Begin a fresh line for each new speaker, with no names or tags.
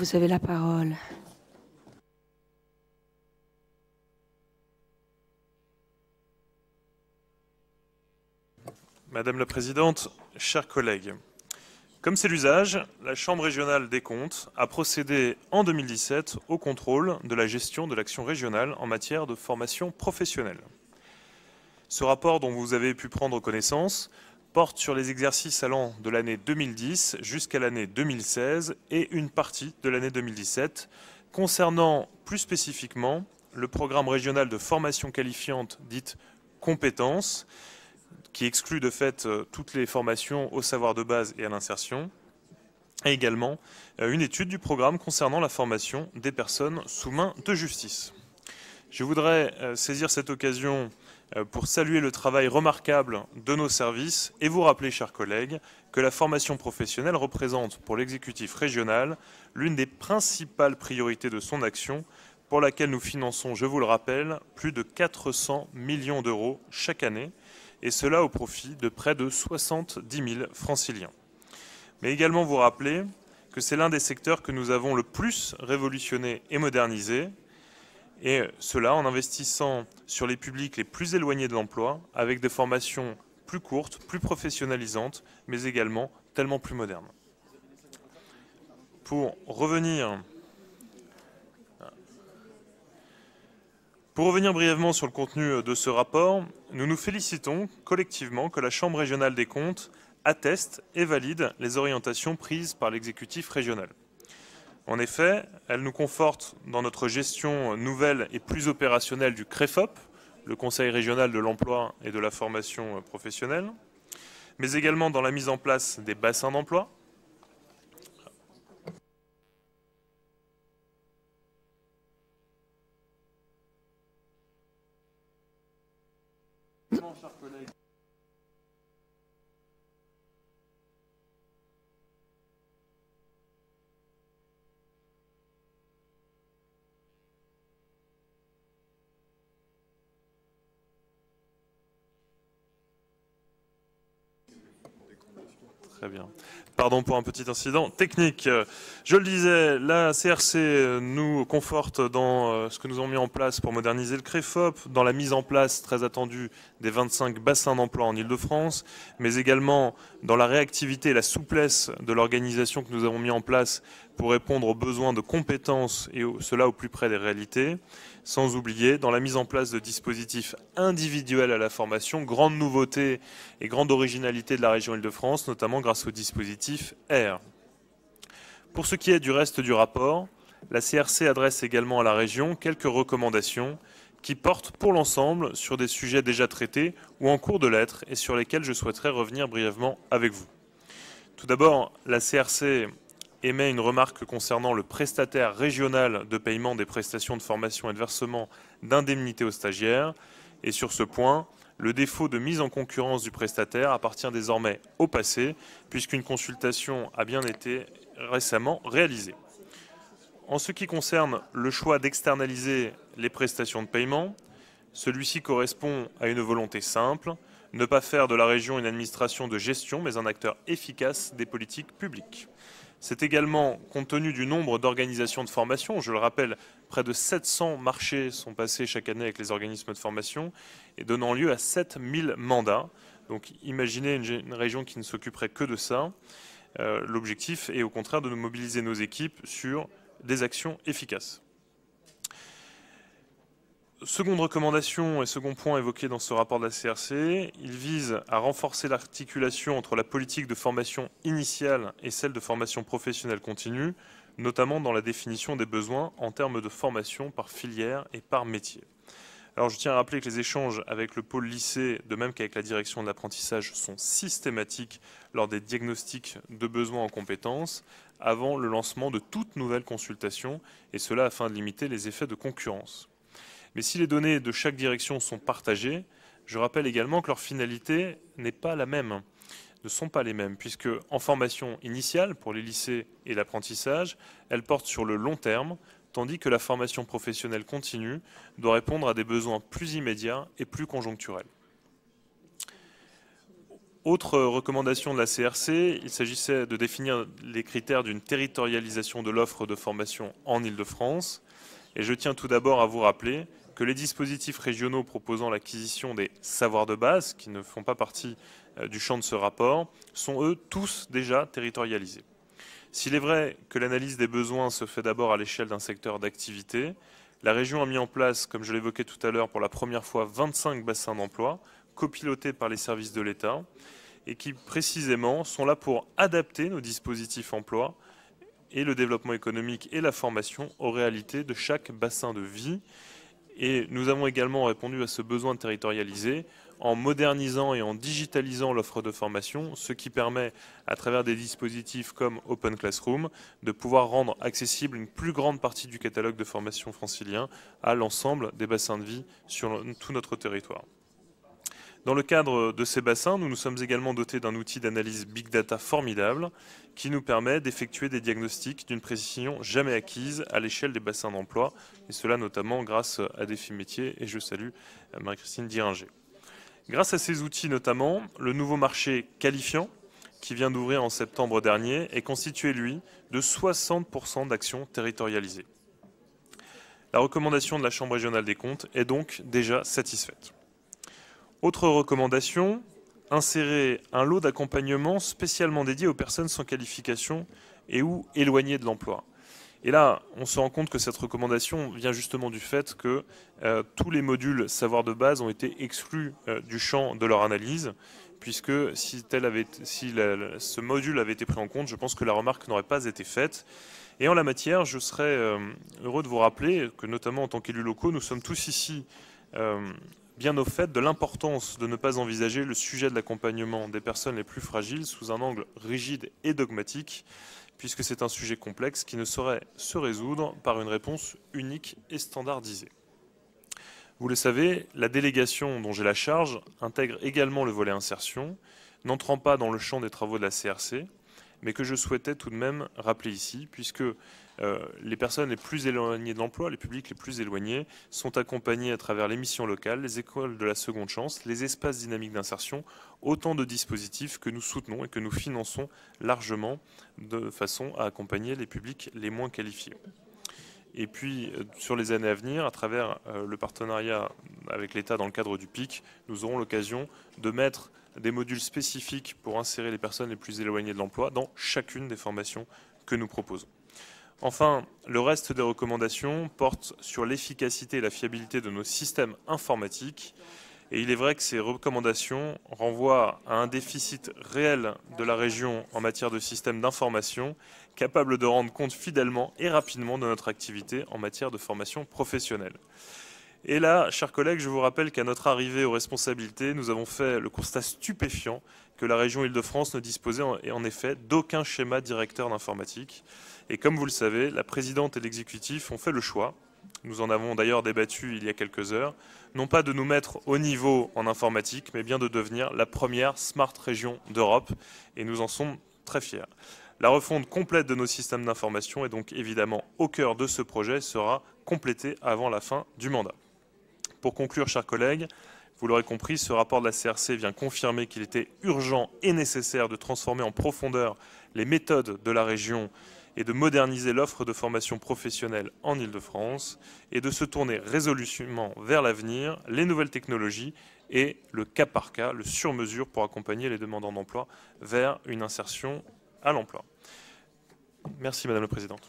vous avez la parole.
Madame la Présidente, chers collègues, comme c'est l'usage, la Chambre régionale des comptes a procédé en 2017 au contrôle de la gestion de l'action régionale en matière de formation professionnelle. Ce rapport dont vous avez pu prendre connaissance porte sur les exercices allant de l'année 2010 jusqu'à l'année 2016 et une partie de l'année 2017, concernant plus spécifiquement le programme régional de formation qualifiante dite compétences, qui exclut de fait toutes les formations au savoir de base et à l'insertion, et également une étude du programme concernant la formation des personnes sous main de justice. Je voudrais saisir cette occasion pour saluer le travail remarquable de nos services et vous rappeler, chers collègues, que la formation professionnelle représente pour l'exécutif régional l'une des principales priorités de son action, pour laquelle nous finançons, je vous le rappelle, plus de 400 millions d'euros chaque année, et cela au profit de près de 70 000 franciliens. Mais également vous rappeler que c'est l'un des secteurs que nous avons le plus révolutionné et modernisé, et cela en investissant sur les publics les plus éloignés de l'emploi, avec des formations plus courtes, plus professionnalisantes, mais également tellement plus modernes. Pour revenir brièvement sur le contenu de ce rapport, nous nous félicitons collectivement que la Chambre régionale des comptes atteste et valide les orientations prises par l'exécutif régional. En effet, elle nous conforte dans notre gestion nouvelle et plus opérationnelle du CREFOP, le Conseil régional de l'emploi et de la formation professionnelle, mais également dans la mise en place des bassins d'emploi, chers collègues. Très bien. Pardon pour un petit incident technique. Je le disais, la CRC nous conforte dans ce que nous avons mis en place pour moderniser le CREFOP, dans la mise en place très attendue des 25 bassins d'emploi en Ile-de-France, mais également dans la réactivité et la souplesse de l'organisation que nous avons mis en place pour répondre aux besoins de compétences et cela au plus près des réalités, sans oublier dans la mise en place de dispositifs individuels à la formation, grande nouveauté et grande originalité de la région Île-de-France, notamment grâce au dispositif R. Pour ce qui est du reste du rapport, la CRC adresse également à la région quelques recommandations qui portent pour l'ensemble sur des sujets déjà traités ou en cours de l'être et sur lesquels je souhaiterais revenir brièvement avec vous. Tout d'abord, la CRC émet une remarque concernant le prestataire régional de paiement des prestations de formation et de versement d'indemnités aux stagiaires. Et sur ce point, le défaut de mise en concurrence du prestataire appartient désormais au passé, puisqu'une consultation a bien été récemment réalisée. En ce qui concerne le choix d'externaliser les prestations de paiement, celui-ci correspond à une volonté simple, ne pas faire de la région une administration de gestion, mais un acteur efficace des politiques publiques. C'est également, compte tenu du nombre d'organisations de formation, je le rappelle, près de 700 marchés sont passés chaque année avec les organismes de formation et donnant lieu à 7000 mandats. Donc imaginez une région qui ne s'occuperait que de ça. L'objectif est au contraire de nous mobiliser nos équipes sur des actions efficaces. Seconde recommandation et second point évoqué dans ce rapport de la CRC, il vise à renforcer l'articulation entre la politique de formation initiale et celle de formation professionnelle continue, notamment dans la définition des besoins en termes de formation par filière et par métier. Alors je tiens à rappeler que les échanges avec le pôle lycée, de même qu'avec la direction de l'apprentissage, sont systématiques lors des diagnostics de besoins en compétences avant le lancement de toute nouvelle consultation, et cela afin de limiter les effets de concurrence. Mais si les données de chaque direction sont partagées, je rappelle également que leur finalité n'est pas la même, ne sont pas les mêmes, puisque en formation initiale pour les lycées et l'apprentissage, elles portent sur le long terme, tandis que la formation professionnelle continue doit répondre à des besoins plus immédiats et plus conjoncturels. Autre recommandation de la CRC, il s'agissait de définir les critères d'une territorialisation de l'offre de formation en Île-de-France. Et je tiens tout d'abord à vous rappeler que les dispositifs régionaux proposant l'acquisition des savoirs de base, qui ne font pas partie du champ de ce rapport, sont eux tous déjà territorialisés. S'il est vrai que l'analyse des besoins se fait d'abord à l'échelle d'un secteur d'activité, la région a mis en place, comme je l'évoquais tout à l'heure, pour la première fois 25 bassins d'emploi, copilotés par les services de l'État, et qui précisément sont là pour adapter nos dispositifs emploi et le développement économique et la formation aux réalités de chaque bassin de vie. Et nous avons également répondu à ce besoin territorialisé en modernisant et en digitalisant l'offre de formation, ce qui permet, à travers des dispositifs comme Open Classroom, de pouvoir rendre accessible une plus grande partie du catalogue de formation francilien à l'ensemble des bassins de vie sur tout notre territoire. Dans le cadre de ces bassins, nous nous sommes également dotés d'un outil d'analyse Big Data formidable qui nous permet d'effectuer des diagnostics d'une précision jamais acquise à l'échelle des bassins d'emploi, et cela notamment grâce à Défi Métiers, et je salue Marie-Christine Diringer. Grâce à ces outils notamment, le nouveau marché qualifiant, qui vient d'ouvrir en septembre dernier, est constitué, lui, de 60% d'actions territorialisées. La recommandation de la Chambre régionale des comptes est donc déjà satisfaite. Autre recommandation, insérer un lot d'accompagnement spécialement dédié aux personnes sans qualification et ou éloignées de l'emploi. Et là, on se rend compte que cette recommandation vient justement du fait que tous les modules savoir de base ont été exclus du champ de leur analyse, puisque si ce module avait été pris en compte, je pense que la remarque n'aurait pas été faite. Et en la matière, je serais heureux de vous rappeler que, notamment en tant qu'élus locaux, nous sommes tous ici bien au fait de l'importance de ne pas envisager le sujet de l'accompagnement des personnes les plus fragiles sous un angle rigide et dogmatique, puisque c'est un sujet complexe qui ne saurait se résoudre par une réponse unique et standardisée. Vous le savez, la délégation dont j'ai la charge intègre également le volet insertion, n'entrant pas dans le champ des travaux de la CRC, mais que je souhaitais tout de même rappeler ici, puisque les personnes les plus éloignées de l'emploi, les publics les plus éloignés, sont accompagnés à travers les missions locales, les écoles de la seconde chance, les espaces dynamiques d'insertion, autant de dispositifs que nous soutenons et que nous finançons largement de façon à accompagner les publics les moins qualifiés. Et puis, sur les années à venir, à travers le partenariat avec l'État dans le cadre du PIC, nous aurons l'occasion de mettre des modules spécifiques pour insérer les personnes les plus éloignées de l'emploi dans chacune des formations que nous proposons. Enfin, le reste des recommandations porte sur l'efficacité et la fiabilité de nos systèmes informatiques. Et il est vrai que ces recommandations renvoient à un déficit réel de la région en matière de systèmes d'information, capable de rendre compte fidèlement et rapidement de notre activité en matière de formation professionnelle. Et là, chers collègues, je vous rappelle qu'à notre arrivée aux responsabilités, nous avons fait le constat stupéfiant que la région Île-de-France ne disposait en effet d'aucun schéma directeur d'informatique. Et comme vous le savez, la présidente et l'exécutif ont fait le choix, nous en avons d'ailleurs débattu il y a quelques heures, non pas de nous mettre au niveau en informatique, mais bien de devenir la première smart région d'Europe, et nous en sommes très fiers. La refonte complète de nos systèmes d'information est donc évidemment au cœur de ce projet, sera complétée avant la fin du mandat. Pour conclure, chers collègues, vous l'aurez compris, ce rapport de la CRC vient confirmer qu'il était urgent et nécessaire de transformer en profondeur les méthodes de la région et de moderniser l'offre de formation professionnelle en Île-de-France et de se tourner résolument vers l'avenir, les nouvelles technologies et le cas par cas, le sur-mesure pour accompagner les demandeurs d'emploi vers une insertion à l'emploi. Merci Madame la Présidente.